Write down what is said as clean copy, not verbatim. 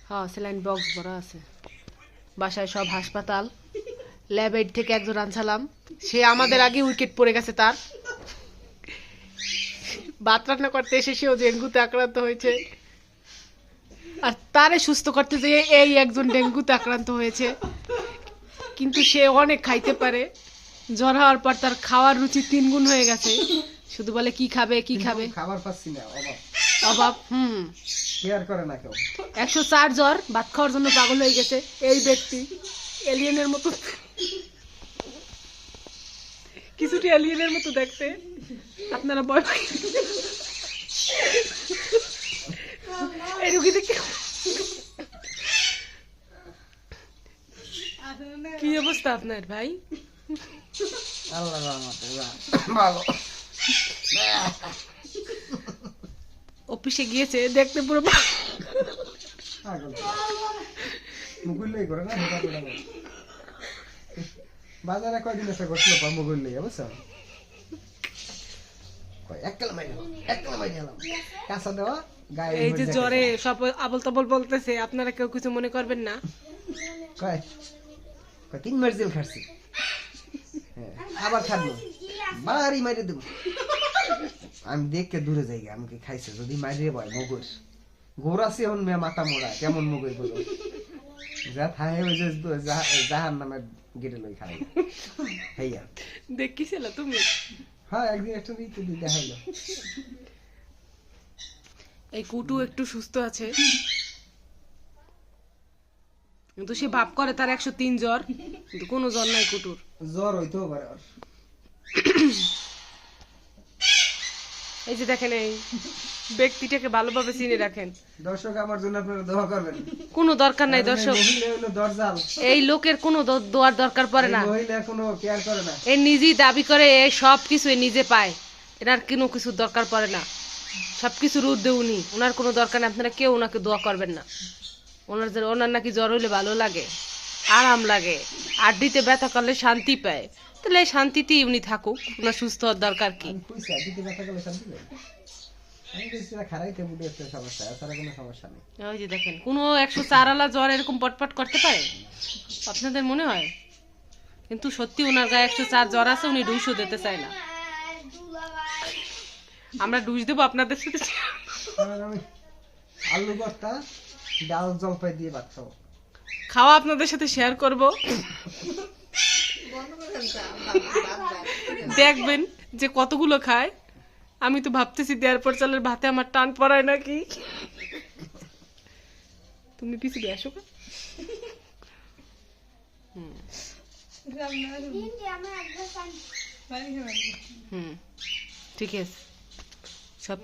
হ্যাঁ, saline box ভরা আছে বাসায়, সব হাসপাতাল ল্যাব এইড থেকে একজন আনছিলাম, সে আমাদের আগে উইকেট পড়ে গেছে তার। ভাত রান্না করতে এসে সেও ডেঙ্গুতে আক্রান্ত হয়েছে, আর তারে সুস্থ করতে যেয়ে এই একজন ডেঙ্গুতে আক্রান্ত হয়েছে। কিন্তু সে অনেক খাইতে পারে, জ্বর হওয়ার পর তার খাওয়ার রুচি 3 গুণ হয়ে গেছে। শুধু বলে কি খাবে কি খাবে, খাবার পাচ্ছি না, অভাব অভাব। কেয়ার করে না কেউ। 104 জ্বর, ভাত খাওয়ার জন্য পাগল হয়ে গেছে এই ব্যক্তি। এলিয়েনের মতো, কিছুটি এলিয়েনের মতো দেখতে। আপনারা ভয় পাই এই রুগী দেখে। কি অবস্থা আপনার ভাই? আল্লাহ রহমতে ভালো। অফিসে গিয়েছে, দেখতে পুরো মুগুল্লাই করে না, বাজারে কয়দিন এসে করছিল মুগুল্লাই, বুঝছো? কাঁচা দেওয়া গায়ে। এই যে জ্বরে সব আবল তাবল বলতেছে, আপনারা কেউ কিছু মনে করবেন না। কয় 3 মাস জেল খাচ্ছি, আবার খাবো, বাড়ি মাইরে দেবো। আমি দেখে দূরে যাই, আমাকে খাইছে যদি মাইরে ভয় মগর গোড়াছে এখন মাথা মোড়া কেমন মগর বলো, যা থাকে ওই যে জাহান নামের গেটে লই খাই। হইয়া দেখিছিল তুমি? হ্যাঁ, একদিন একটা দিতে দেখাইলো। এই কুটু একটু সুস্থ আছে, কিন্তু সে ভাব করে তার 103 জ্বর, কিন্তু কোনো জ্বর নাই কুটুর। জ্বর হইতেও পারে। এই যে দেখেন, এই ব্যক্তিটাকে ভালোভাবে চিনে রাখেন। দর্শক আমার জন্য আপনারা দোয়া করবেন। কোনো দরকার নাই দর্শক, এই লোকের কোনো দোয়ার দরকার পড়ে না। মহিলা কোনো কেয়ার করে না, এ নিজেই দাবি করে এই সব কিছু নিজে পায়, এনার কোনো কিছু দরকার পড়ে না। সবকিছুর ঊর্ধ্বে উনি, ওনার কোনো দরকার নেই। আপনারা কেউ ওনাকে দোয়া করবেন না। ওনার নাকি জ্বর হইলে ভালো লাগে, আরাম লাগে, আড্ডিতে ব্যথা করলে শান্তি পায়। তাহলে এই শান্তিতেই উনি থাকুক, ওনার সুস্থ হওয়ার দরকার কি? ওই যে দেখেন, কোনো 104 আলা জ্বর এরকম পটপট করতে পারে আপনাদের মনে হয়? কিন্তু সত্যি ওনার গায়ে 104 জ্বর আছে, উনি ডুসও দিতে চায় না। আমরা ডুস দেবো আপনাদের সাথে। আলু ভর্তা, ডাল, জলপাই দিয়ে ভাত খাবো, খাওয়া আপনাদের সাথে শেয়ার করব। দেখবেন যে কতগুলো খায়। আমি তো ভাবতেছি দেওয়ার পর চালের ভাতে আমার টান পড়ায় নাকি। তুমি পিছনে আসো। ঠিক আছে, সব